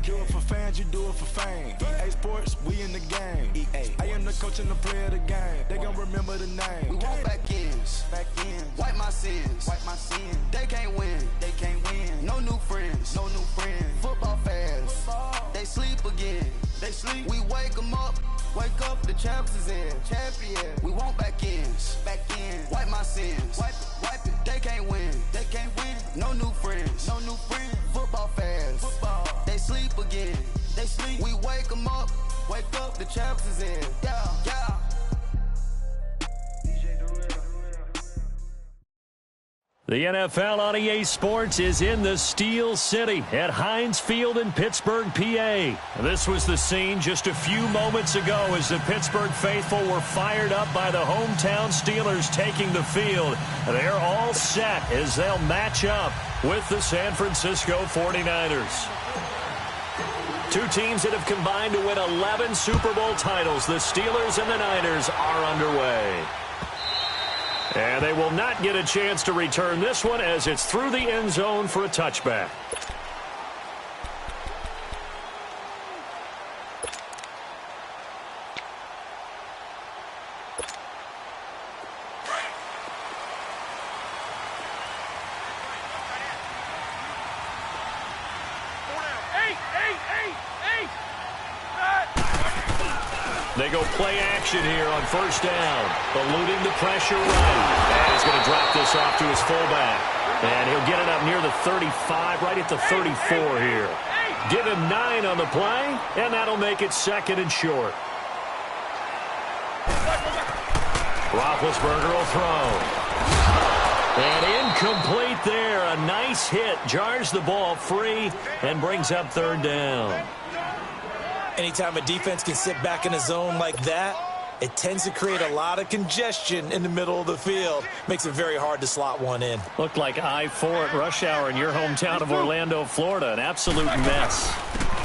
Do it for fans, you do it for fame. EA Sports, we in the game. I am the coach and the player of the game. They gon' remember the name. We want back ends. Wipe my sins. They can't win. No new friends. Football fans. They sleep again. We wake them up. Wake up, the champs is in. Champion. We want back ends. Wipe my sins. Wipe it. They can't win. No new friends. Football fans. They sleep again. We wake them up. Wake up, the champs is in. Yeah. The NFL on EA Sports is in the Steel City at Heinz Field in Pittsburgh, PA. This was the scene just a few moments ago as the Pittsburgh faithful were fired up by the hometown Steelers taking the field. They're all set as they'll match up with the San Francisco 49ers. Two teams that have combined to win 11 Super Bowl titles. The Steelers and the Niners are underway. And they will not get a chance to return this one as it's through the end zone for a touchback. They go play action here on first down. Eluding the pressure right. And he's going to drop this off to his fullback. And he'll get it up near the 35, right at the 34 here. Give him 9 on the play, and that'll make it second and short. Roethlisberger will throw. And incomplete there. A nice hit. Jars the ball free and brings up third down. Anytime a defense can sit back in a zone like that, it tends to create a lot of congestion in the middle of the field. Makes it very hard to slot one in. Looked like I-4 at rush hour in your hometown of Orlando, Florida. An absolute mess.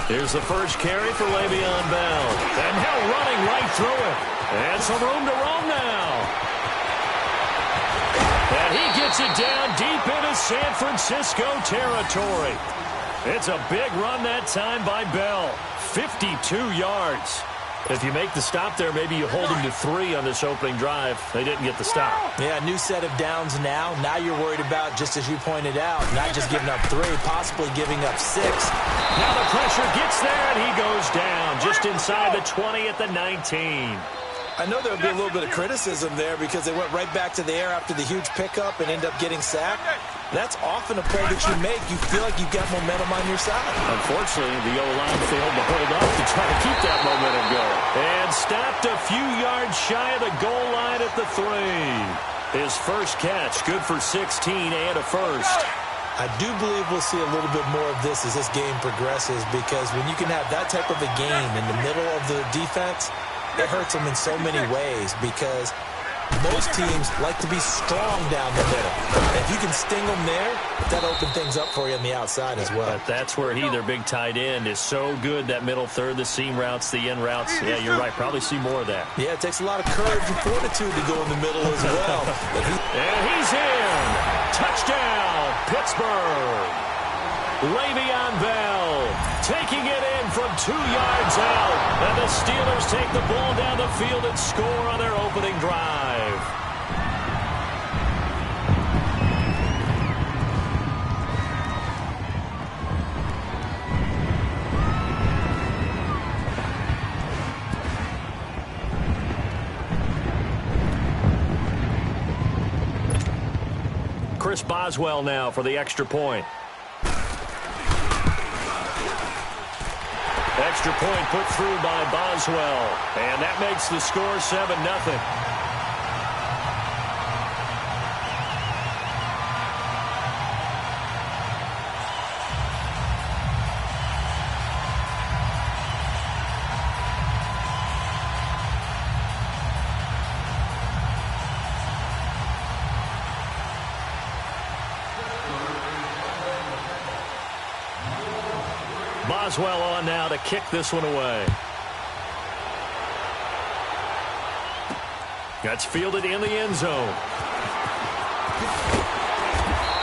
Here's the first carry for Le'Veon Bell. And Hill running right through it. And some room to roam now. And he gets it down deep into San Francisco territory. It's a big run that time by Bell. 52 yards. If you make the stop there, maybe you hold them to 3 on this opening drive. They didn't get the stop. Yeah, new set of downs now. Now you're worried about, just as you pointed out, not just giving up 3, possibly giving up 6. Now the pressure gets there, and he goes down just inside the 20 at the 19. I know there'll be a little bit of criticism there because they went right back to the air after the huge pickup and end up getting sacked. That's often a play that you make. You feel like you've got momentum on your side. Unfortunately, the O-line failed to hold up to try to keep that momentum going. And stopped a few yards shy of the goal line at the 3. His first catch, good for 16 and a first. I do believe we'll see a little bit more of this as this game progresses, because when you can have that type of a game in the middle of the defense, it hurts them in so many ways, because most teams like to be strong down the middle. If you can sting them there, that opens things up for you on the outside as well. But that's where their big tight end, is so good, that middle third, the seam routes, the in routes. Yeah, you're right. Probably see more of that. Yeah, it takes a lot of courage and fortitude to go in the middle as well. And he's in. Touchdown, Pittsburgh. Le'Veon Bell taking it in from 2 yards out. And the Steelers take the ball down the field and score on their opening drive. Chris Boswell now for the extra point. Extra point put through by Boswell. And that makes the score 7-0. Boswell on now to kick this one away. That's fielded in the end zone.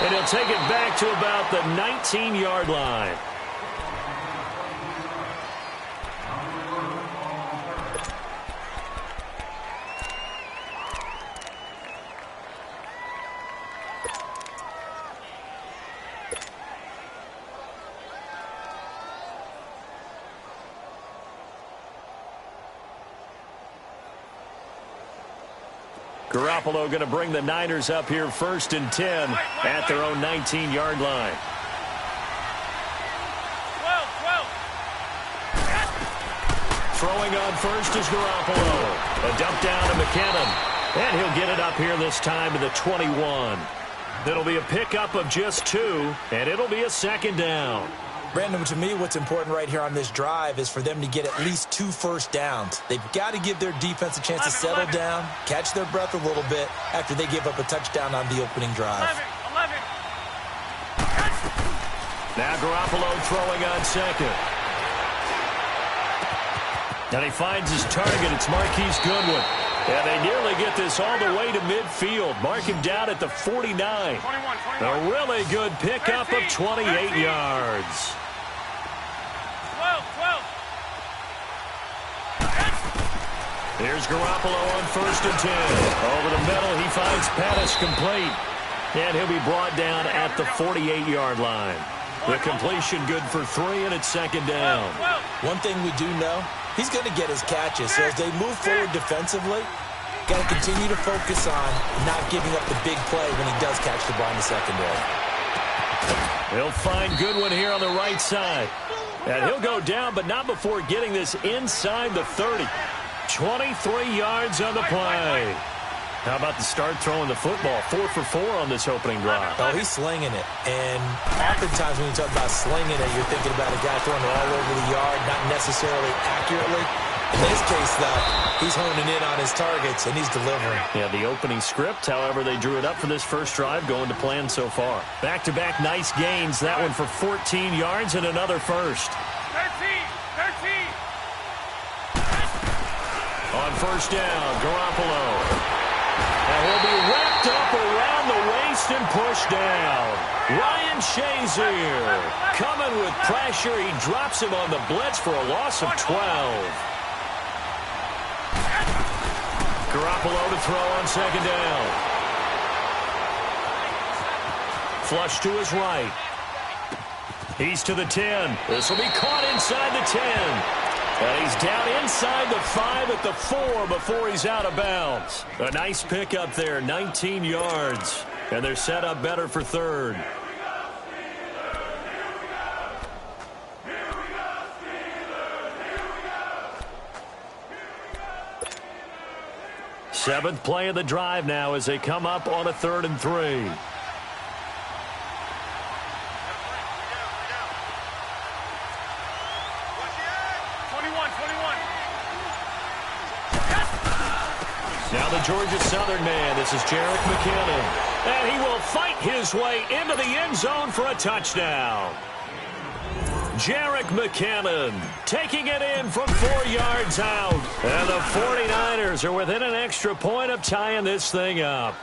And he'll take it back to about the 19-yard line. Garoppolo going to bring the Niners up here 1st and 10 at their own 19-yard line. 12. Throwing on first is Garoppolo. A dump down to McKinnon. And he'll get it up here this time to the 21. It'll be a pickup of just 2, and it'll be a 2nd down. Brandon, to me, what's important right here on this drive is for them to get at least 2 first downs. They've got to give their defense a chance to settle down, catch their breath a little bit after they give up a touchdown on the opening drive. 11. Now Garoppolo throwing on 2nd. And he finds his target. It's Marquise Goodwin. And they nearly get this all the way to midfield. Mark him down at the 49. 21. A really good pickup of 28 yards. 12. Here's Garoppolo on 1st and 10. Over the middle, he finds Pettis complete. And he'll be brought down at the 48-yard line. The completion good for 3, and it's 2nd down. One thing we do know, he's going to get his catches. So as they move forward defensively, got to continue to focus on not giving up the big play when he does catch the ball in the secondary. He'll find Goodwin here on the right side. And he'll go down, but not before getting this inside the 30. 23 yards on the play. How about the start throwing the football? 4 for 4 on this opening drive. Oh, he's slinging it. And oftentimes when you talk about slinging it, you're thinking about a guy throwing it all over the yard, not necessarily accurately. In this case, though, he's honing in on his targets, and he's delivering. Yeah, the opening script, however, they drew it up for this first drive, going to plan so far. Back-to-back nice gains. That one for 14 yards and another first. 13. On first down, Garoppolo. And he'll be wrapped up around the waist and pushed down. Ryan Shazier coming with pressure. He drops him on the blitz for a loss of 12. Garoppolo to throw on 2nd down. Flush to his right. He's to the 10. This will be caught inside the 10. And he's down inside the 5 at the 4 before he's out of bounds. A nice pickup there, 19 yards. And they're set up better for 3rd. Seventh play of the drive now as they come up on a 3rd and 3. Now the Georgia Southern man, this is Jerick McKinnon. And he will fight his way into the end zone for a touchdown. Jerick McKinnon taking it in from 4 yards out. And the 49ers are within an extra point of tying this thing up.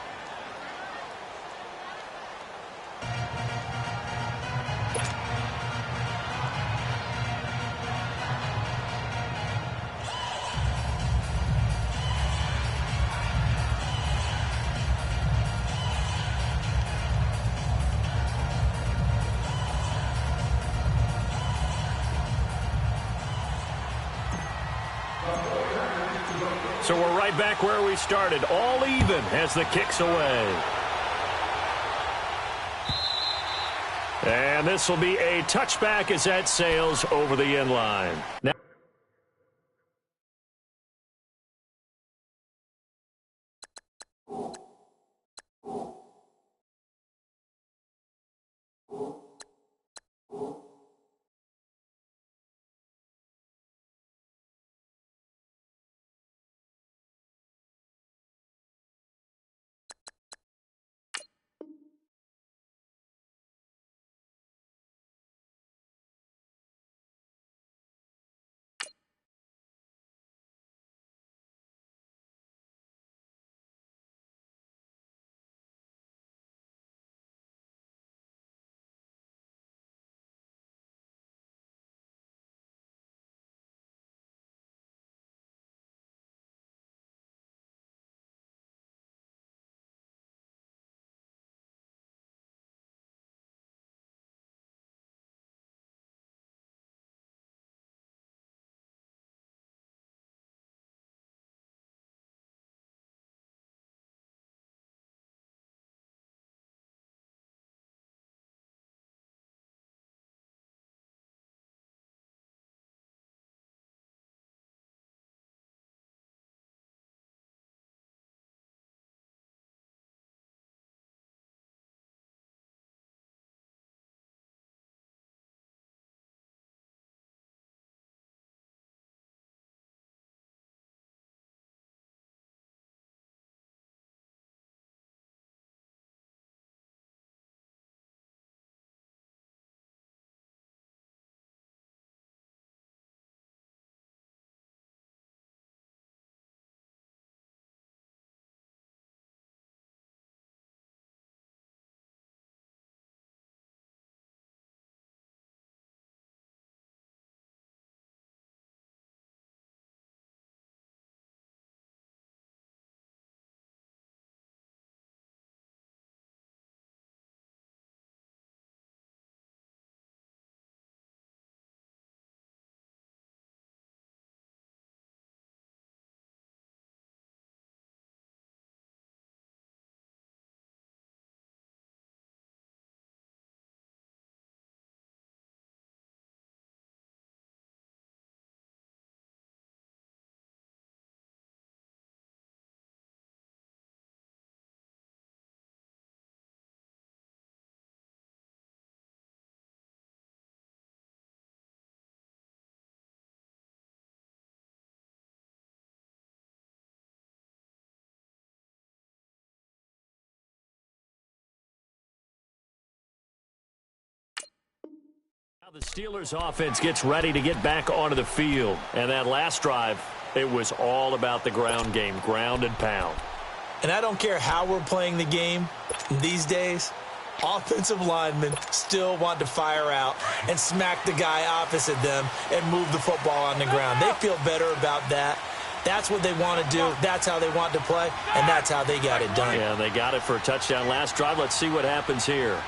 So we're right back where we started, all even as the kick's away. And this will be a touchback as that sails over the end line. Now The Steelers offense gets ready to get back onto the field. And that last drive, it was all about the ground game, ground and pound. And I don't care how we're playing the game these days, offensive linemen still want to fire out and smack the guy opposite them and move the football on the ground. They feel better about that. That's what they want to do. That's how they want to play, and that's how they got it done. Yeah, they got it for a touchdown last drive. Let's see what happens here.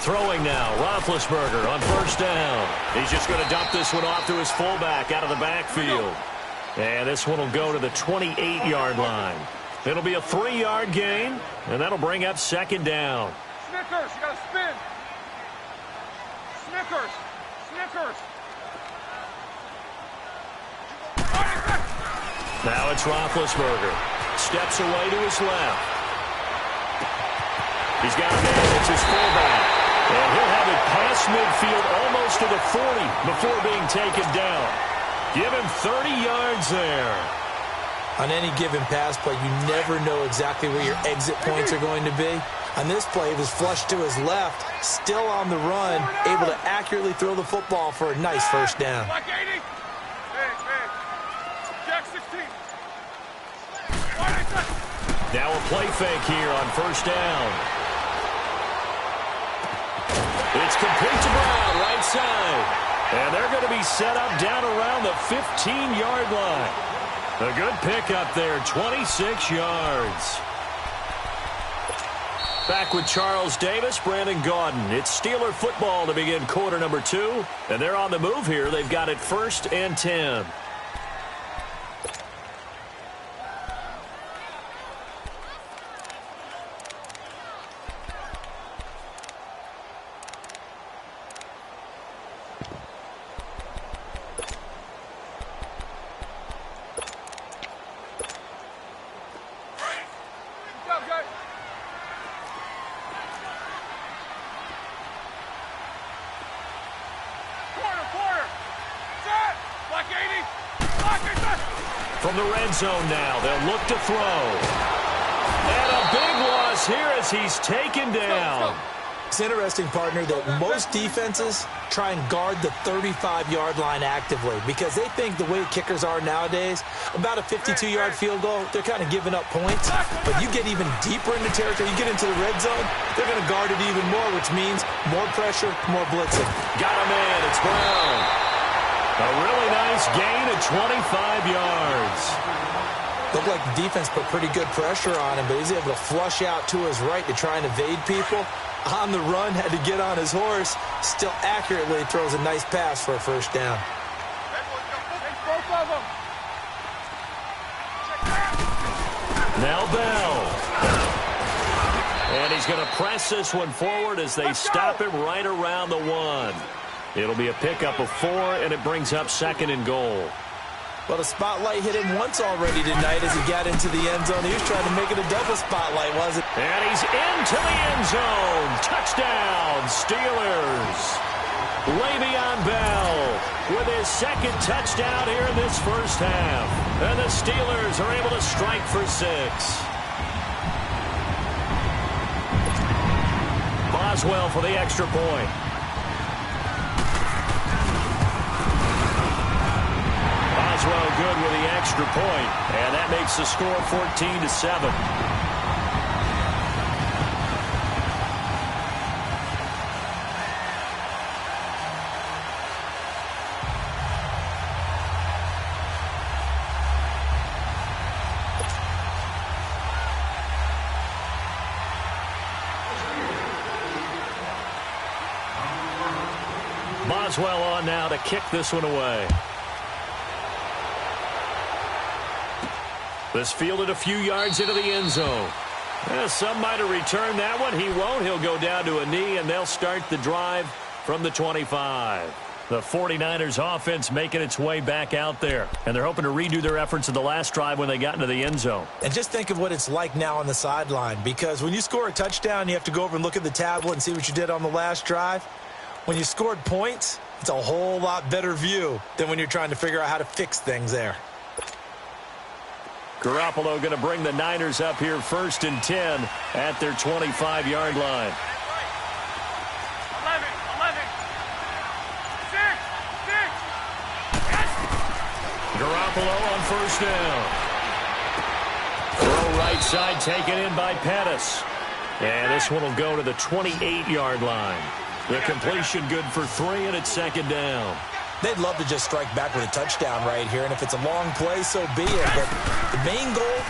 Throwing now, Roethlisberger on first down. He's just going to dump this one off to his fullback out of the backfield. And this one will go to the 28-yard line. It'll be a 3-yard gain, and that'll bring up second down. Snickers, you got to spin. Snickers, Snickers. Now it's Roethlisberger. Steps away to his left. He's got a man. It's his fullback. And he'll have it past midfield almost to the 40 before being taken down. Give him 30 yards there. On any given pass play, you never know exactly where your exit points are going to be. On this play, he was flushed to his left, still on the run, able to accurately throw the football for a nice first down. Like 80. Hey. Jack 16. Now a play fake here on first down. It's complete to Brown, right side. And they're going to be set up down around the 15-yard line. A good pickup there, 26 yards. Back with Charles Davis, Brandon Gaudin. It's Steeler football to begin quarter number 2. And they're on the move here. They've got it 1st and 10. From the red zone now, they'll look to throw. And a big loss here as he's taken down. It's interesting, partner, that most defenses try and guard the 35-yard line actively because they think the way kickers are nowadays, about a 52-yard field goal, they're kind of giving up points. But you get even deeper into territory, you get into the red zone, they're going to guard it even more, which means more pressure, more blitzing. Got a man, it's Brown. A really nice gain of 25 yards. Looked like the defense put pretty good pressure on him, but he's able to flush out to his right to try and evade people. On the run, had to get on his horse. Still accurately throws a nice pass for a first down. Now Bell. And he's going to press this one forward as they stop him right around the 1. It'll be a pickup of 4, and it brings up 2nd and goal. Well, the spotlight hit him once already tonight as he got into the end zone. He was trying to make it a double spotlight, wasn't it? And he's into the end zone. Touchdown, Steelers. Le'Veon Bell with his 2nd touchdown here in this first half. And the Steelers are able to strike for 6. Boswell for the extra point. Boswell good with the extra point, and that makes the score 14-7. Boswell on now to kick this one away. This fielded a few yards into the end zone. Some might have returned that one. He won't. He'll go down to a knee, and they'll start the drive from the 25. The 49ers offense making its way back out there, and they're hoping to redo their efforts in the last drive when they got into the end zone. And just think of what it's like now on the sideline, because when you score a touchdown, you have to go over and look at the tablet and see what you did on the last drive. When you scored points, it's a whole lot better view than when you're trying to figure out how to fix things there. Garoppolo going to bring the Niners up here 1st and 10 at their 25-yard line. 11. Garoppolo on first down. Throw right side taken in by Pettis. And this one will go to the 28-yard line. The completion good for 3, and it's second down. They'd love to just strike back with a touchdown right here, and if it's a long play, so be it. But the main goal,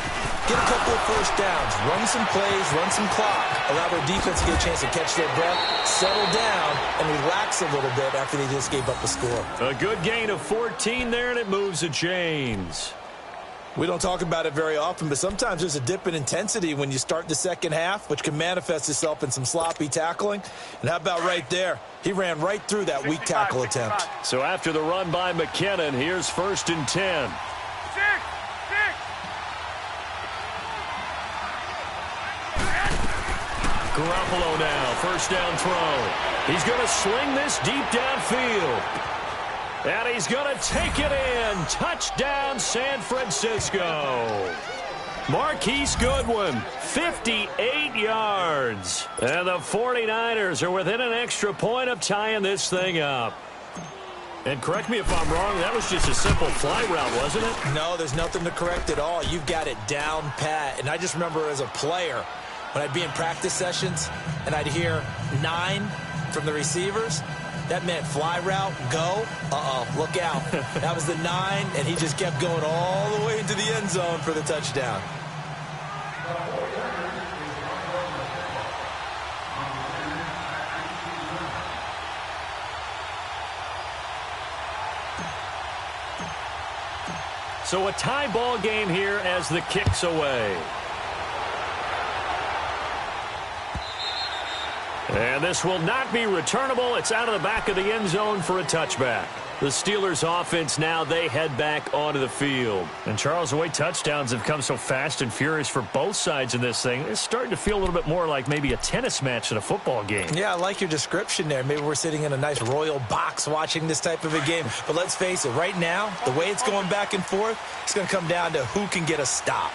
get a couple of first downs, run some plays, run some clock, allow their defense to get a chance to catch their breath, settle down, and relax a little bit after they just gave up a score. A good gain of 14 there, and it moves the chains. We don't talk about it very often, but sometimes there's a dip in intensity when you start the second half, which can manifest itself in some sloppy tackling. And how about right there? He ran right through that weak tackle attempt. So after the run by McKinnon, here's 1st and 10. Garoppolo now, first down throw. He's going to sling this deep downfield. And he's going to take it in. Touchdown, San Francisco. Marquise Goodwin, 58 yards. And the 49ers are within an extra point of tying this thing up. And correct me if I'm wrong, that was just a simple fly route, wasn't it? No, there's nothing to correct at all. You've got it down pat. And I just remember as a player, when I'd be in practice sessions and I'd hear 9 from the receivers, that meant fly route, go. Look out. That was the 9, and he just kept going all the way into the end zone for the touchdown. So a tie ball game here as the kick's away. And this will not be returnable. It's out of the back of the end zone for a touchback. The Steelers offense now, they head back onto the field. And Charles, the way touchdowns have come so fast and furious for both sides in this thing, it's starting to feel a little bit more like maybe a tennis match than a football game. Yeah, I like your description there. Maybe we're sitting in a nice royal box watching this type of a game. But let's face it, right now, the way it's going back and forth, it's going to come down to who can get a stop.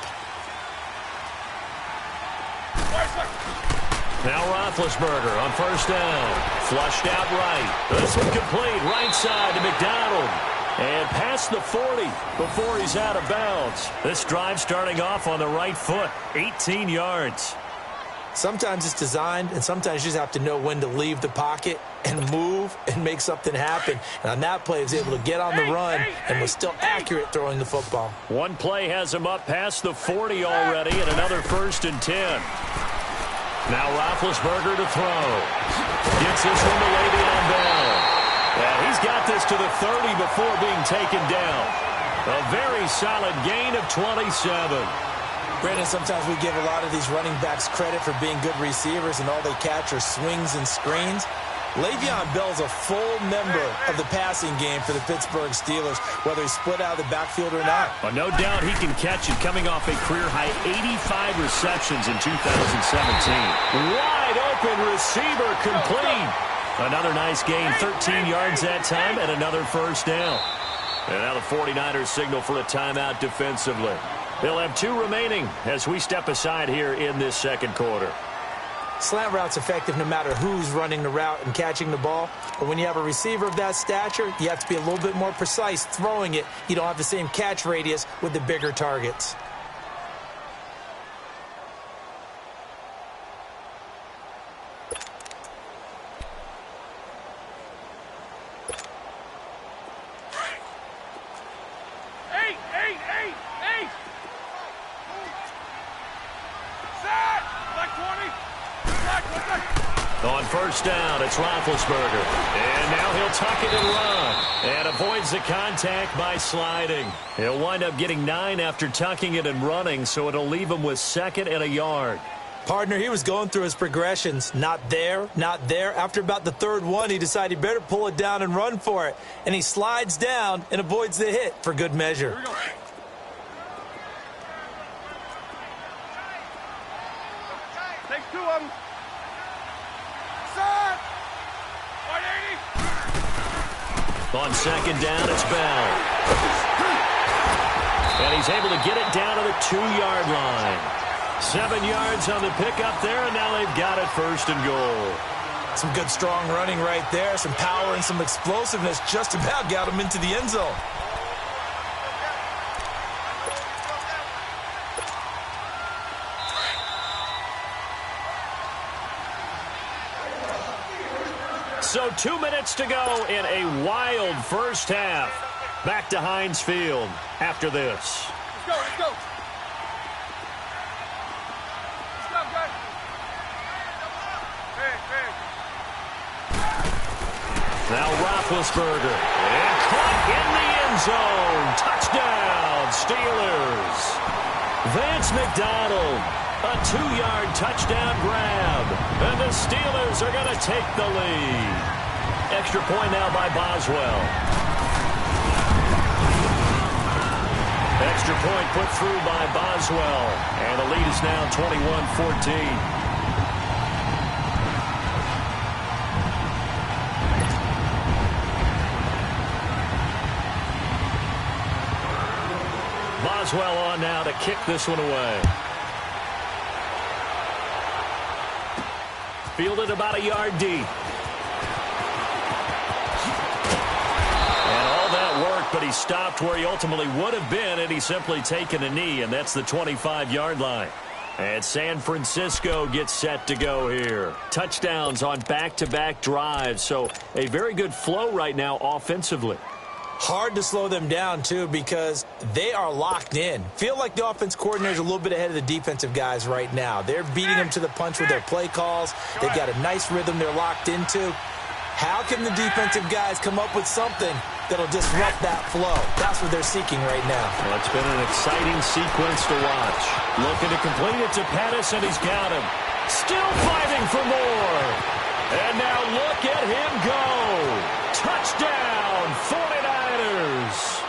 Now Roethlisberger on first down. Flushed out right. This one complete. Right side to McDonald. And past the 40 before he's out of bounds. This drive starting off on the right foot. 18 yards. Sometimes it's designed, and sometimes you just have to know when to leave the pocket and move and make something happen. And on that play, he was able to get on the run and was still accurate throwing the football. One play has him up past the 40 already, and another 1st and 10. Now Roethlisberger to throw. Gets this one to Le'Veon Bell. And he's got this to the 30 before being taken down. A very solid gain of 27. Brandon, sometimes we give a lot of these running backs credit for being good receivers, and all they catch are swings and screens. Le'Veon Bell's a full member of the passing game for the Pittsburgh Steelers, whether he's split out of the backfield or not. Well, no doubt he can catch it, coming off a career-high 85 receptions in 2017. Wide open receiver complete. Another nice gain, 13 yards that time, and another first down. And now the 49ers signal for a timeout defensively. They'll have 2 remaining as we step aside here in this second quarter. Slant route's effective no matter who's running the route and catching the ball. But when you have a receiver of that stature, you have to be a little bit more precise throwing it. You don't have the same catch radius with the bigger targets. On first down, it's Roethlisberger. And now he'll tuck it and run. And avoids the contact by sliding. He'll wind up getting 9 after tucking it and running, so it'll leave him with 2nd and a yard. Partner, he was going through his progressions. Not there, not there. After about the 3rd one, he decided he better pull it down and run for it. And he slides down and avoids the hit for good measure. Take 2 of them. On 2nd down, it's Bell. And he's able to get it down to the 2-yard line. 7 yards on the pickup there, and now they've got it 1st and goal. Some good, strong running right there. Some power and some explosiveness just about got him into the end zone. About 2 minutes to go in a wild first half. Back to Heinz Field after this. Let's go, let's go. Let's go, guys. Hey. Now Roethlisberger. And caught in the end zone. Touchdown, Steelers. Vance McDonald. A 2-yard touchdown grab. And the Steelers are going to take the lead. Extra point now by Boswell. Extra point put through by Boswell. And the lead is now 21-14. Boswell on now to kick this one away. Fielded about a yard deep. And all that work, but he stopped where he ultimately would have been had he simply taken a knee, and that's the 25-yard line. And San Francisco gets set to go here. Touchdowns on back-to-back drives, so a very good flow right now offensively. Hard to slow them down, too, because they are locked in. Feel like the offense coordinator is a little bit ahead of the defensive guys right now. They're beating them to the punch with their play calls. They've got a nice rhythm they're locked into. How can the defensive guys come up with something that'll disrupt that flow? That's what they're seeking right now. Well, it's been an exciting sequence to watch. Looking to complete it to Pettis, and he's got him. Still fighting for more. And now look at him go. Touchdown, 49ers.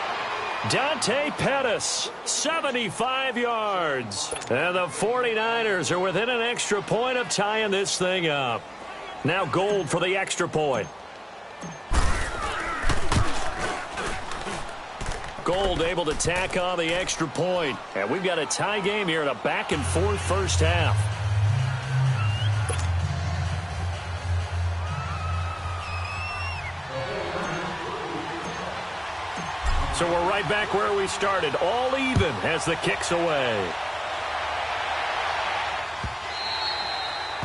Dante Pettis, 75 yards. And the 49ers are within an extra point of tying this thing up. Now Gold for the extra point. Gold able to tack on the extra point. And we've got a tie game here in a back-and-forth first half. So we're right back where we started, all even as the kick's away.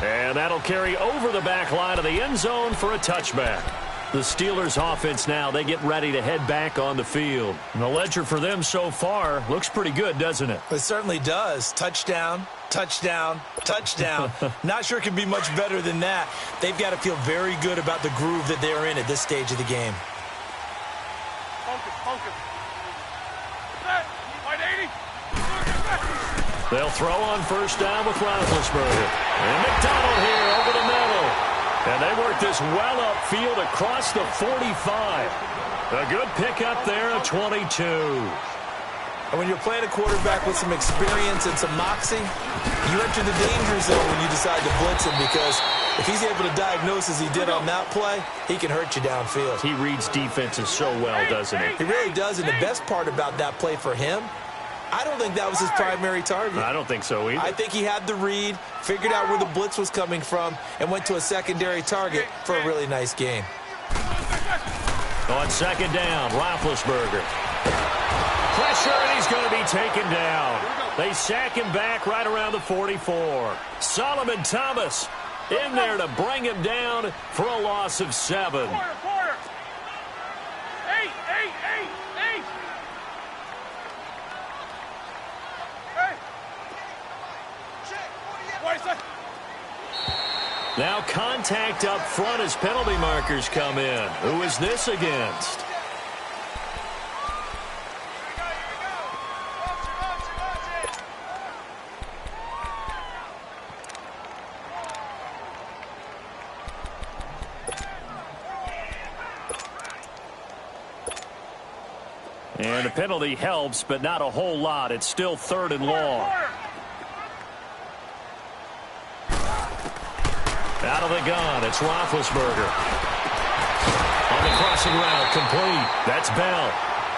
And that'll carry over the back line of the end zone for a touchback. The Steelers offense now, they get ready to head back on the field. And the ledger for them so far looks pretty good, doesn't it? It certainly does. Touchdown, touchdown, touchdown. Not sure it can be much better than that. They've got to feel very good about the groove that they're in at this stage of the game. Focus. Set. 180. They'll throw on first down with Roethlisberger. And McDonald here over the middle. And they work this well upfield across the 45. A good pickup there at 22. And when you're playing a quarterback with some experience and some moxie, you enter the danger zone when you decide to blitz him, because if he's able to diagnose as he did on that play, he can hurt you downfield. He reads defenses so well, doesn't he? He really does, and the best part about that play for him, I don't think that was his primary target. I don't think so either. I think he had the read, figured out where the blitz was coming from, and went to a secondary target for a really nice gain. On second down, Roethlisberger. Pressure, and he's going to be taken down. They sack him back right around the 44. Solomon Thomas in there to bring him down for a loss of 7. Quarter. 8. Hey. Now contact up front as penalty markers come in. Who is this against? And the penalty helps, but not a whole lot. It's still 3rd and long. Out of the gun, it's Roethlisberger. On the crossing route, complete. That's Bell.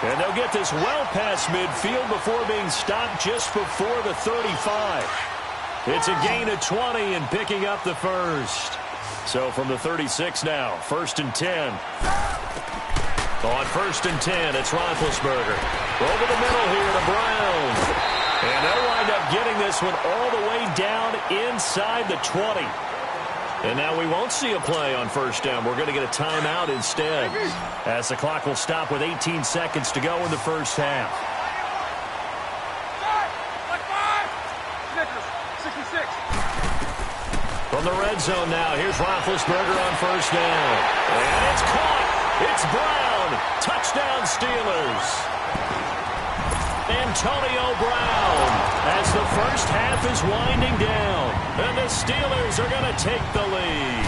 And they'll get this well past midfield before being stopped just before the 35. It's a gain of 20 and picking up the first. So from the 36 now, 1st and 10. On 1st and 10, it's Roethlisberger. Over the middle here to Brown. And they'll wind up getting this one all the way down inside the 20. And now we won't see a play on first down. We're going to get a timeout instead, as the clock will stop with 18 seconds to go in the first half. 66. From the red zone now, here's Roethlisberger on first down. And it's caught. It's Brown. Touchdown Steelers. Antonio Brown, as the first half is winding down, and the Steelers are going to take the lead.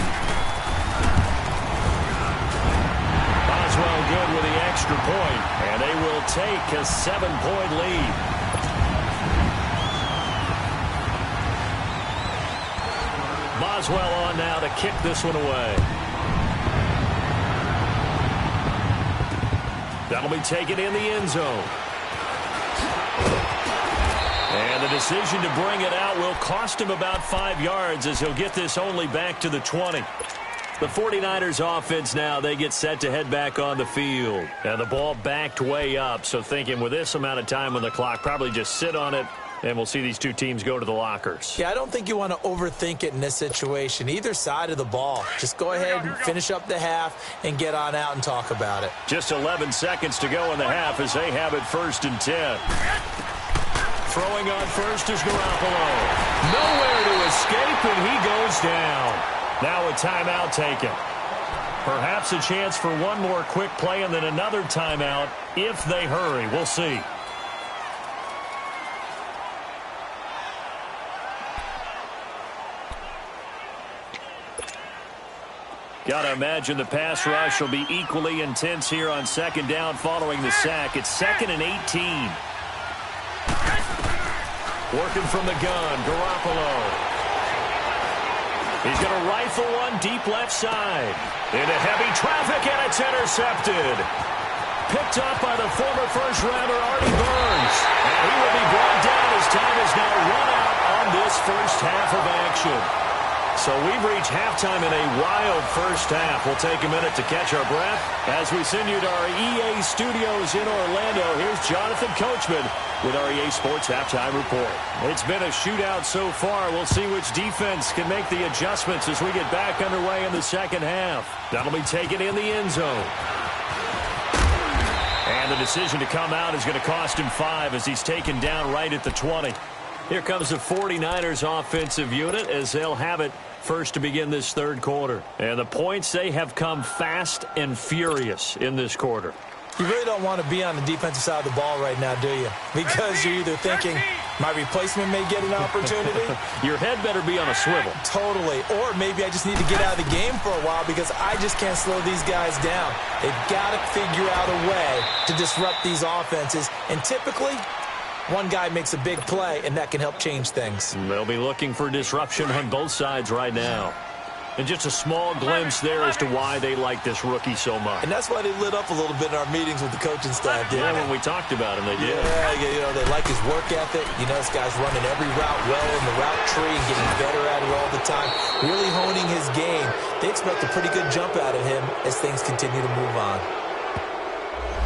Boswell good with the extra point, and they will take a 7-point lead. Boswell on now to kick this one away. That'll be taken in the end zone. And the decision to bring it out will cost him about 5 yards, as he'll get this only back to the 20. The 49ers offense now, they get set to head back on the field. And the ball backed way up, so thinking with this amount of time on the clock, probably just sit on it, and we'll see these two teams go to the lockers. Yeah, I don't think you want to overthink it in this situation. Either side of the ball. Just go ahead and finish up the half and get on out and talk about it. Just 11 seconds to go in the half as they have it 1st and 10. Throwing on first is Garoppolo. Nowhere to escape, and he goes down. Now a timeout taken. Perhaps a chance for one more quick play and then another timeout if they hurry. We'll see. Got to imagine the pass rush will be equally intense here on second down following the sack. It's 2nd and 18. Working from the gun, Garoppolo. He's going to rifle one deep left side. Into heavy traffic, and it's intercepted. Picked up by the former first-rounder, Artie Burns. And he will be brought down as time is now run out on this first half of action. So we've reached halftime in a wild first half. We'll take a minute to catch our breath as we send you to our EA studios in Orlando. Here's Jonathan Coachman with our EA Sports Halftime Report. It's been a shootout so far. We'll see which defense can make the adjustments as we get back underway in the second half. That'll be taken in the end zone. And the decision to come out is going to cost him 5 as he's taken down right at the 20. Here comes the 49ers offensive unit as they'll have it first to begin this third quarter. And the points, they have come fast and furious in this quarter. You really don't want to be on the defensive side of the ball right now, do you? Because you're either thinking, my replacement may get an opportunity. Your head better be on a swivel. Totally. Or maybe I just need to get out of the game for a while because I just can't slow these guys down. They've got to figure out a way to disrupt these offenses. And typically, one guy makes a big play, and that can help change things. They'll be looking for disruption on both sides right now. And just a small glimpse there as to why they like this rookie so much. And that's why they lit up a little bit in our meetings with the coaching staff. Yeah, when we talked about him, they did. Yeah, you know, they like his work ethic. You know, this guy's running every route well in the route tree and getting better at it all the time. Really honing his game. They expect a pretty good jump out of him as things continue to move on.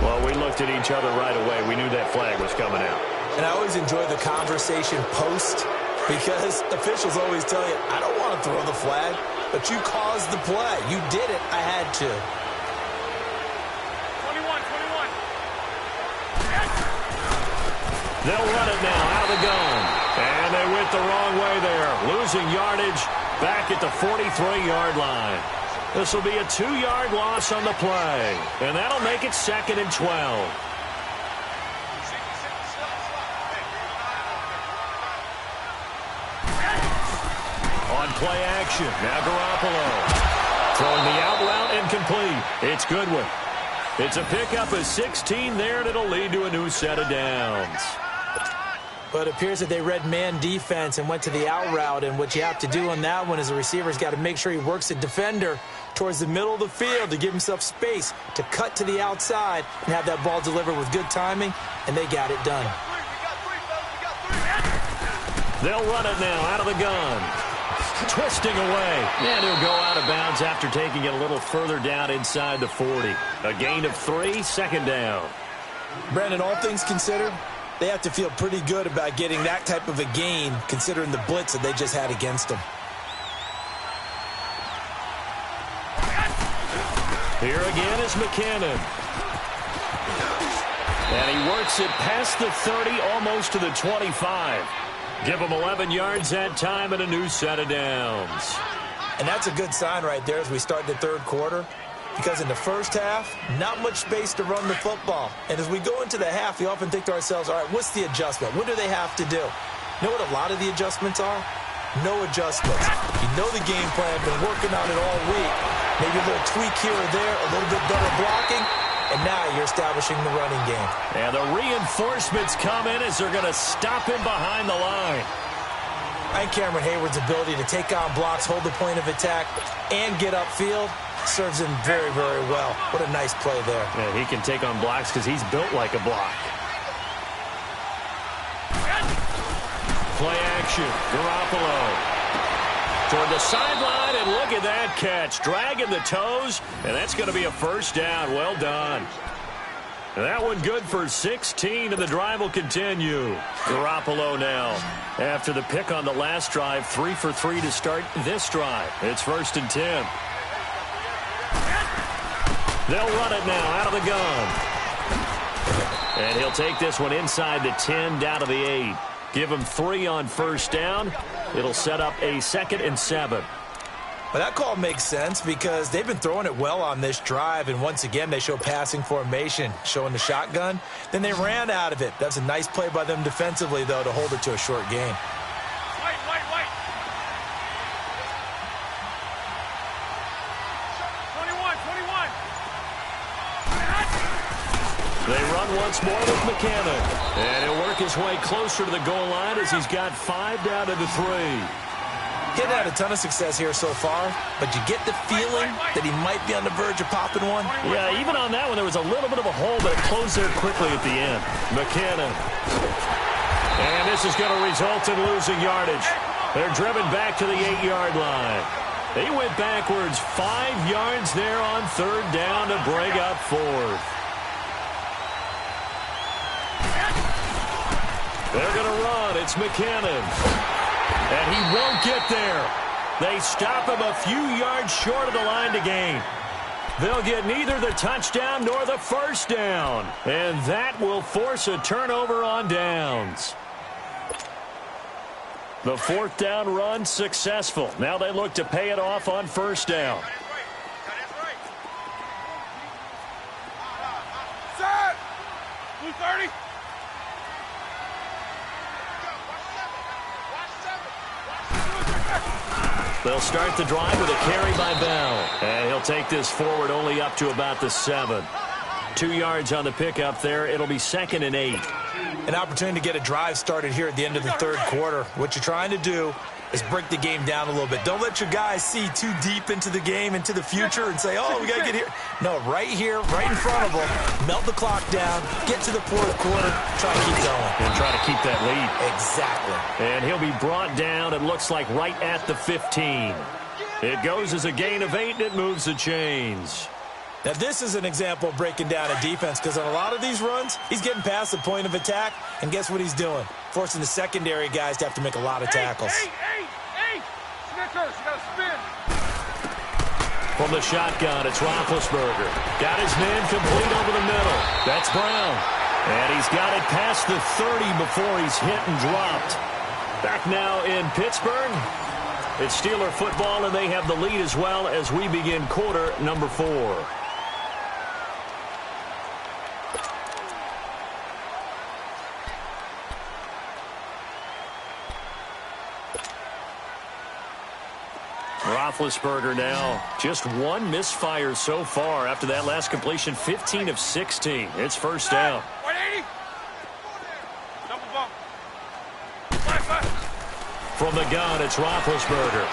Well, we looked at each other right away. We knew that flag was coming out. And I always enjoy the conversation post because officials always tell you, I don't want to throw the flag, but you caused the play. You did it. I had to. 21. They'll run it now out of the gun. And they went the wrong way there. Losing yardage back at the 43-yard line. This will be a 2-yard loss on the play. And that'll make it 2nd and 12. Play action. Now Garoppolo. Throwing the out route incomplete. It's Goodwin. It's a pickup of 16 there, and it'll lead to a new set of downs. But it appears that they read man defense and went to the out route, and what you have to do on that one is the receiver's got to make sure he works the defender towards the middle of the field to give himself space to cut to the outside and have that ball delivered with good timing, and they got it done. They'll run it now out of the gun. Twisting away, and he'll go out of bounds after taking it a little further down inside the 40. A gain of 3, 2nd down. Brandon, all things considered, they have to feel pretty good about getting that type of a gain considering the blitz that they just had against them. Here again is McKinnon. And he works it past the 30, almost to the 25. Give him 11 yards that time and a new set of downs. And that's a good sign right there as we start the third quarter. Because in the first half, not much space to run the football. And as we go into the half, we often think to ourselves, all right, what's the adjustment? What do they have to do? You know what a lot of the adjustments are? No adjustments. You know the game plan, been working on it all week. Maybe a little tweak here or there, a little bit better blocking, and now you're establishing the running game. And the reinforcements come in as they're going to stop him behind the line. And Cameron Hayward's ability to take on blocks, hold the point of attack, and get upfield serves him very, very well. What a nice play there. Yeah, he can take on blocks because he's built like a block. Play action. Garoppolo toward the sideline, and look at that catch. Dragging the toes, and that's going to be a first down. Well done. And that one good for 16, and the drive will continue. Garoppolo now. After the pick on the last drive, 3 for 3 to start this drive. It's 1st and 10. They'll run it now out of the gun. And he'll take this one inside the 10, down to the 8. Give him 3 on first down. It'll set up a 2nd and 7. But that call makes sense because they've been throwing it well on this drive, and once again they show passing formation, showing the shotgun. Then they ran out of it. That's a nice play by them defensively, though, to hold it to a short gain. White. 21. They run once more with McKinnon. And he'll work his way closer to the goal line as he's got 5 down to the 3. He hadn't had a ton of success here so far, but you get the feeling that he might be on the verge of popping one. Yeah, even on that one, there was a little bit of a hole, but it closed there quickly at the end. McKinnon. And this is going to result in losing yardage. They're driven back to the 8-yard line. He went backwards 5 yards there on 3rd down to bring up 4th. They're going to run. It's McKinnon. And he won't get there. They stop him a few yards short of the line to gain. They'll get neither the touchdown nor the first down. And that will force a turnover on downs. The 4th down run successful. Now they look to pay it off on first down. Set. Blue 30. They'll start the drive with a carry by Bell. And he'll take this forward only up to about the 7. 2 yards on the pickup there. It'll be 2nd and 8. An opportunity to get a drive started here at the end of the third quarter. What you're trying to do is break the game down a little bit. Don't let your guys see too deep into the game, into the future, and say, oh, we got to get here. No, right here, right in front of them. Melt the clock down, get to the 4th quarter, try to keep going. And try to keep that lead. Exactly. And he'll be brought down, it looks like, right at the 15. It goes as a gain of 8, and it moves the chains. Now, this is an example of breaking down a defense because on a lot of these runs, he's getting past the point of attack, and guess what he's doing? Forcing the secondary guys to have to make a lot of tackles. Eight. Snickers, you got to spin. From the shotgun, it's Roethlisberger. Got his man complete over the middle. That's Brown. And he's got it past the 30 before he's hit and dropped. Back now in Pittsburgh. It's Steeler football, and they have the lead as well as we begin quarter number 4. Roethlisberger now, just 1 misfire so far after that last completion, 15 of 16. It's first down. 180. Double bump. Flat. From the gun, it's Roethlisberger.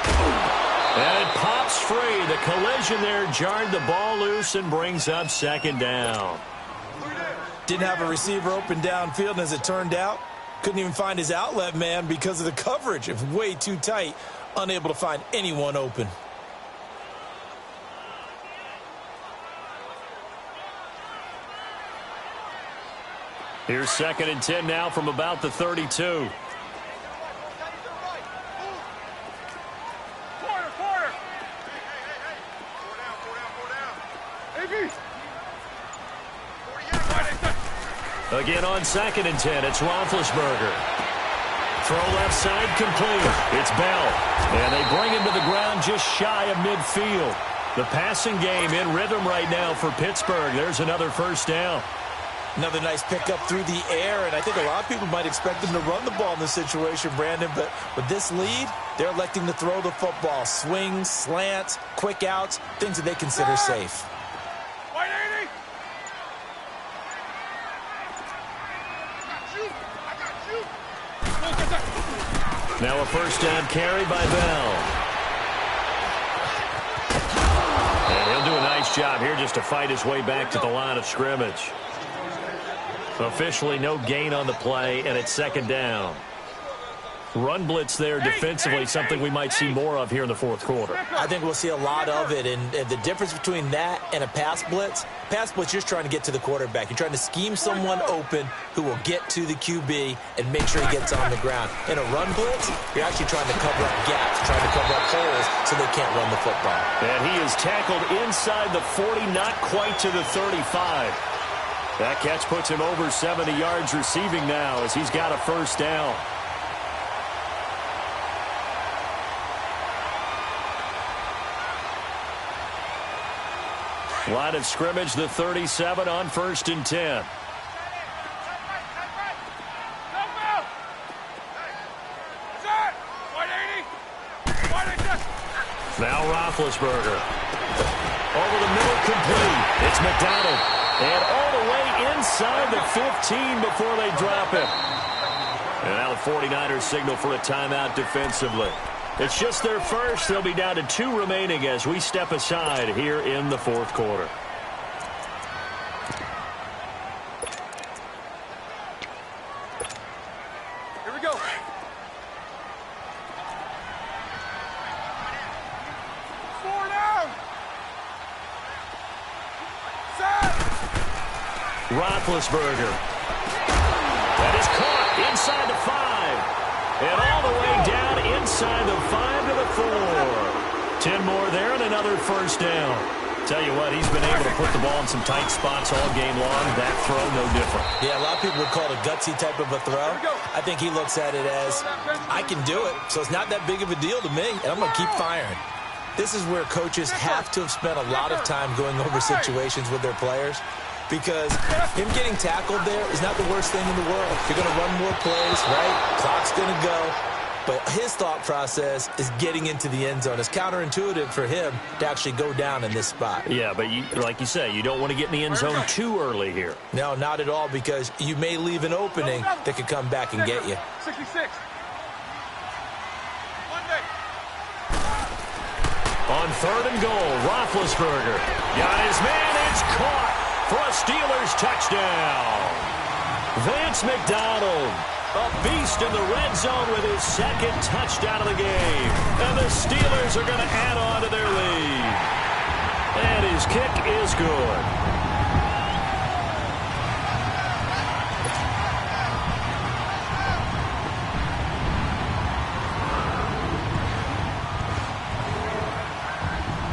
And it pops free. The collision there jarred the ball loose and brings up 2nd down. Didn't have a receiver open downfield, and as it turned out, couldn't even find his outlet man because of the coverage. It was way too tight. Unable to find anyone open. Here's 2nd and 10 now from about the 32. Quarter. Hey, Again on 2nd and 10, it's Roethlisberger. Throw left side complete. It's Bell. And they bring him to the ground just shy of midfield. The passing game in rhythm right now for Pittsburgh. There's another first down. Another nice pickup through the air, and I think a lot of people might expect them to run the ball in this situation, Brandon, but with this lead, they're electing to throw the football. Swings, slants, quick outs, things that they consider safe. White 80. I got you. Now a first down carry by Bell. And he'll do a nice job here just to fight his way back to the line of scrimmage. Officially no gain on the play, and it's 2nd down. Run blitz there defensively, something we might see more of here in the 4th quarter. I think we'll see a lot of it, and the difference between that and a pass blitz, you're just trying to get to the quarterback. You're trying to scheme someone open who will get to the QB and make sure he gets on the ground. In a run blitz, you're actually trying to cover up gaps, trying to cover up holes so they can't run the football. And he is tackled inside the 40, not quite to the 35. That catch puts him over 70 yards receiving now as he's got a first down. Line of scrimmage, the 37 on 1st and 10. Now Roethlisberger. Over the middle, complete. It's McDonald. And all the way inside the 15 before they drop it. And now the 49ers signal for a timeout defensively. It's just their first. They'll be down to 2 remaining as we step aside here in the 4th quarter. Here we go. Roethlisberger. That is caught inside the 5. And all the way down inside the 5 to the 4. 10 more there and another first down. Tell you what, he's been able to put the ball in some tight spots all game long. That throw, no different. Yeah, a lot of people would call it a gutsy type of a throw. I think he looks at it as, I can do it, so it's not that big of a deal to me, and I'm going to keep firing. This is where coaches have to have spent a lot of time going over situations with their players, because him getting tackled there is not the worst thing in the world. You're going to run more plays, right? Clock's going to go. But his thought process is getting into the end zone. It's counterintuitive for him to actually go down in this spot. Yeah, but like you say, you don't want to get in the end zone too early here. No, not at all, because you may leave an opening that could come back and get you. 66. On 3rd and goal, Roethlisberger got his man. It's caught for a Steelers touchdown. Vance McDonald, a beast in the red zone with his 2nd touchdown of the game. And the Steelers are going to add on to their lead. And his kick is good.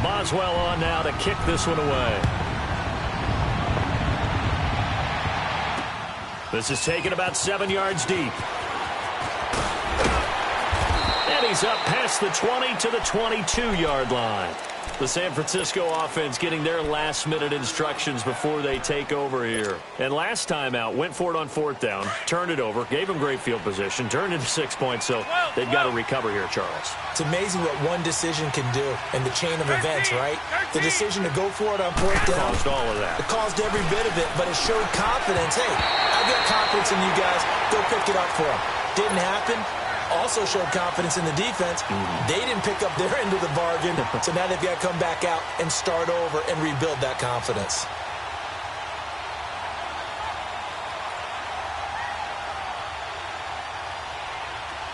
Boswell on now to kick this one away. This is taken about 7 yards deep. And he's up past the 20 to the 22-yard line. The San Francisco offense getting their last-minute instructions before they take over here. And last time out, went for it on 4th down, turned it over, gave them great field position, turned into 6 points, so they've got to recover here, Charles. It's amazing what one decision can do in the chain of events, right? The decision to go for it on 4th down. Caused all of that. It caused every bit of it, but it showed confidence. Hey, I've got confidence in you guys. Go pick it up for them. Didn't happen. Also showed confidence in the defense. They didn't pick up their end of the bargain, so now they've got to come back out and start over and rebuild that confidence.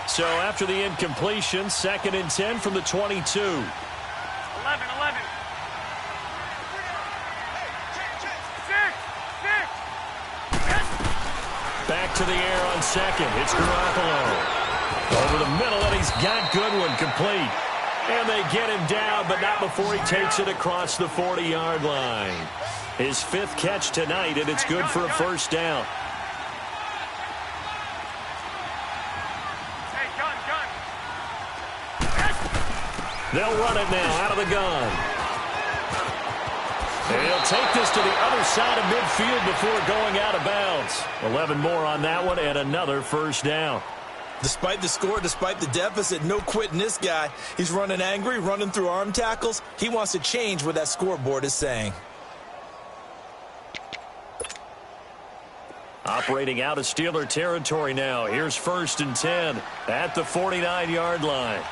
So after the incompletion, 2nd and 10 from the 22. 11. Back to the air on 2nd. It's Garoppolo. Over the middle, and he's got Goodwin complete. And they get him down, but not before he takes it across the 40-yard line. His 5th catch tonight, and it's good for a first down. They'll run it now out of the gun. And he'll take this to the other side of midfield before going out of bounds. 11 more on that one and another first down. Despite the score, despite the deficit, no quitting this guy. He's running angry, running through arm tackles. He wants to change what that scoreboard is saying. Operating out of Steeler territory now. Here's 1st and 10 at the 49-yard line.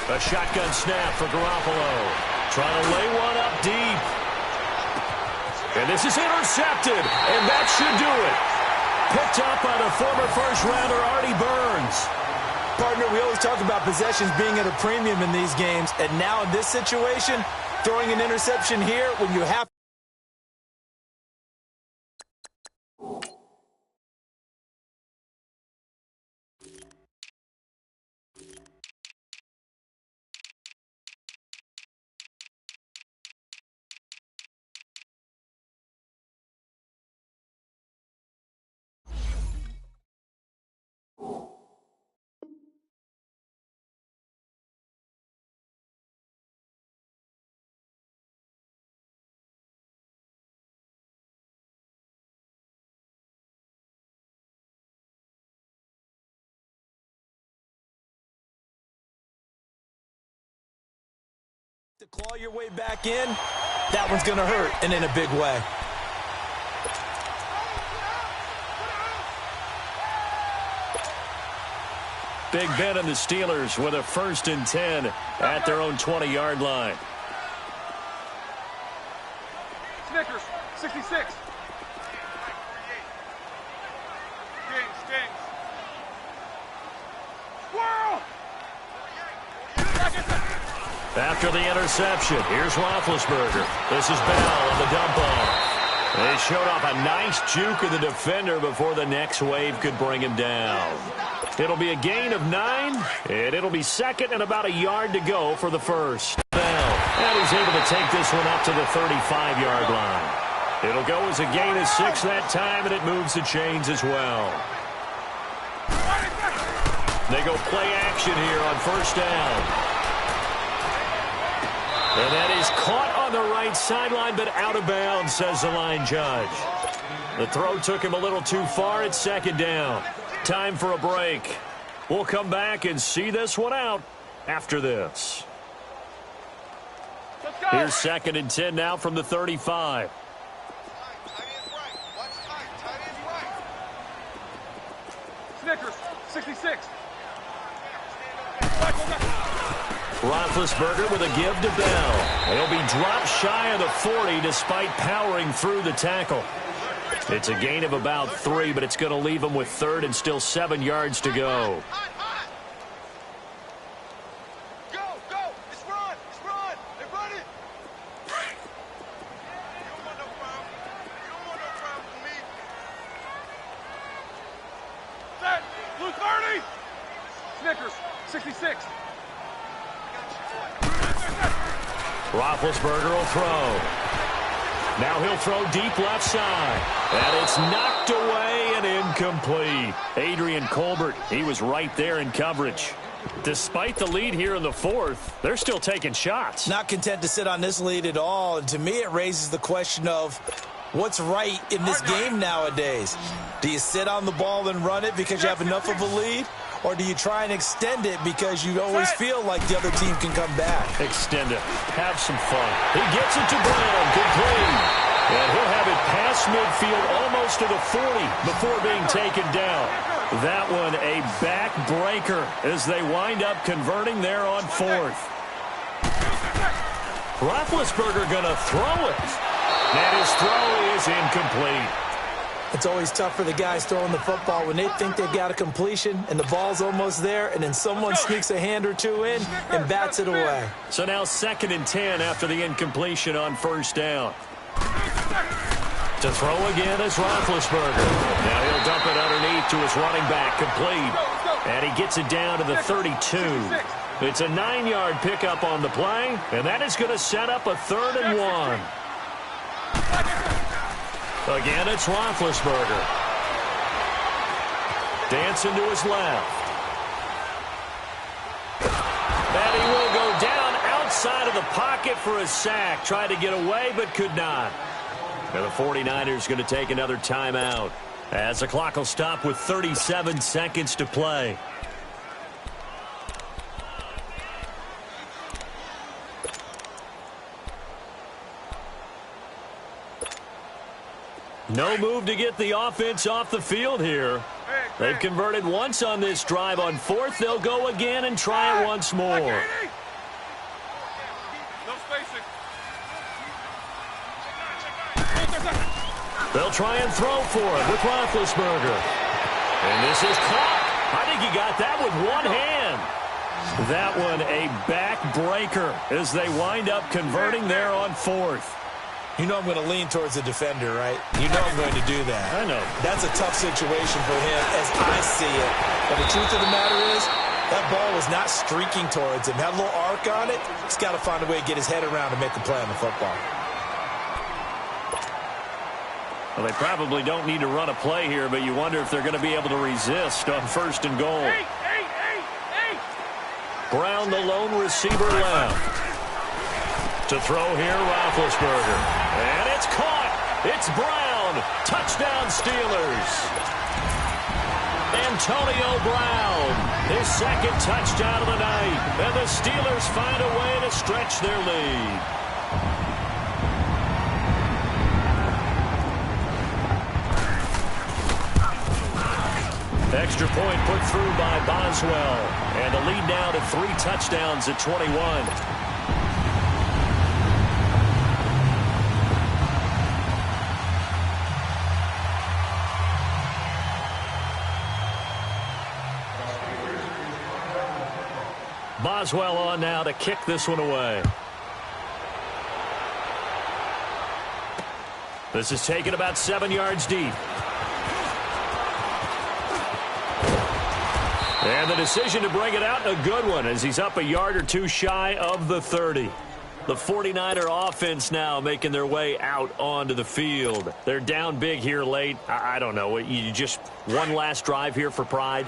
A shotgun snap for Garoppolo. Trying to lay one up deep. And this is intercepted, and that should do it. Picked up by the former first-rounder Artie Burns. Partner, we always talk about possessions being at a premium in these games, and now in this situation, throwing an interception here when you have to claw your way back in, that one's going to hurt, and in a big way. Big Ben and the Steelers with a 1st and 10 at their own 20-yard line. Snickers, 66. Stings. Squirrel! After the interception, here's Roethlisberger. This is Bell on the dump off. They showed off a nice juke of the defender before the next wave could bring him down. It'll be a gain of 9, and it'll be 2nd and about a yard to go for the first. Bell, and he's able to take this one up to the 35-yard line. It'll go as a gain of 6 that time, and it moves the chains as well. They go play action here on 1st down. And that is caught on the right sideline, but out of bounds, says the line judge. The throw took him a little too far. It's 2nd down. Time for a break. We'll come back and see this one out after this. Here's 2nd and 10 now from the 35. Snickers, 66. Roethlisberger with a give to Bell. He'll be dropped shy of the 40 despite powering through the tackle. It's a gain of about 3, but it's going to leave him with 3rd and still 7 yards to go. Go! It's run! They're running! You don't want no problem with me. Set! Blue 30! Snickers, 66. Roethlisberger will throw. Now he'll throw deep left side. And it's knocked away and incomplete. Adrian Colbert, he was right there in coverage. Despite the lead here in the 4th, they're still taking shots. Not content to sit on this lead at all. And to me, it raises the question of what's right in this game nowadays. Do you sit on the ball and run it because you have enough of a lead? Or do you try and extend it because you always feel like the other team can come back? Extend it. Have some fun. He gets it to Brown. Complete. And he'll have it past midfield almost to the 40 before being taken down. That one a backbreaker as they wind up converting there on 4th. Roethlisberger going to throw it. And his throw is incomplete. It's always tough for the guys throwing the football when they think they've got a completion and the ball's almost there, and then someone sneaks a hand or two in and bats it away. So now 2nd and 10 after the incompletion on 1st down. To throw again is Roethlisberger. Now he'll dump it underneath to his running back, complete. And he gets it down to the 32. It's a 9-yard pickup on the play, and that is going to set up a 3rd and 1. Again, it's Roethlisberger. Dancing to his left. And he will go down outside of the pocket for a sack. Tried to get away, but could not. And the 49ers going to take another timeout as the clock will stop with 37 seconds to play. No move to get the offense off the field here. They've converted once on this drive. On fourth, they'll go again and try it once more. No spacing. They'll try and throw for it with Roethlisberger. And this is caught. I think he got that with one hand. That one a backbreaker as they wind up converting there on fourth. You know I'm going to lean towards the defender, right? You know I'm going to do that. I know. That's a tough situation for him as I see it. But the truth of the matter is, that ball was not streaking towards him. Had a little arc on it. He's got to find a way to get his head around and make a play on the football. Well, they probably don't need to run a play here, but you wonder if they're going to be able to resist on first and goal. Brown, the lone receiver left. To throw here, Roethlisberger. And it's caught. It's Brown. Touchdown, Steelers. Antonio Brown, his second touchdown of the night. And the Steelers find a way to stretch their lead. Extra point put through by Boswell. And the lead now to 3 touchdowns at 21. Boswell on now to kick this one away. This is taken about 7 yards deep. And the decision to bring it out, a good one, as he's up a yard or two shy of the 30. The 49er offense now making their way out onto the field. They're down big here late. I don't know. You just one last drive here for pride?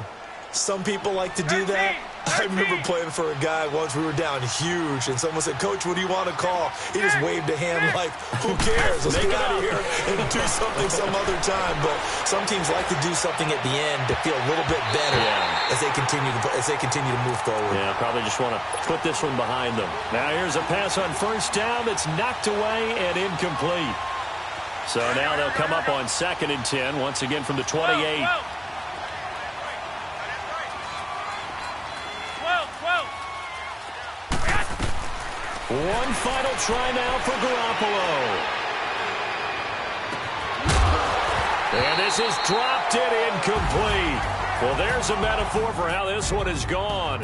Some people like to do that. I remember playing for a guy once. We were down huge, and someone said, "Coach, what do you want to call?" He just waved a hand like, "Who cares? Let's get out of here and do something some other time." But some teams like to do something at the end to feel a little bit better as they continue to move forward. Yeah, probably just want to put this one behind them. Now here's a pass on first down that's knocked away and incomplete. So now they'll come up on 2nd and 10 once again from the 28. One final try now for Garoppolo. And this is dropped it incomplete. Well, there's a metaphor for how this one is gone.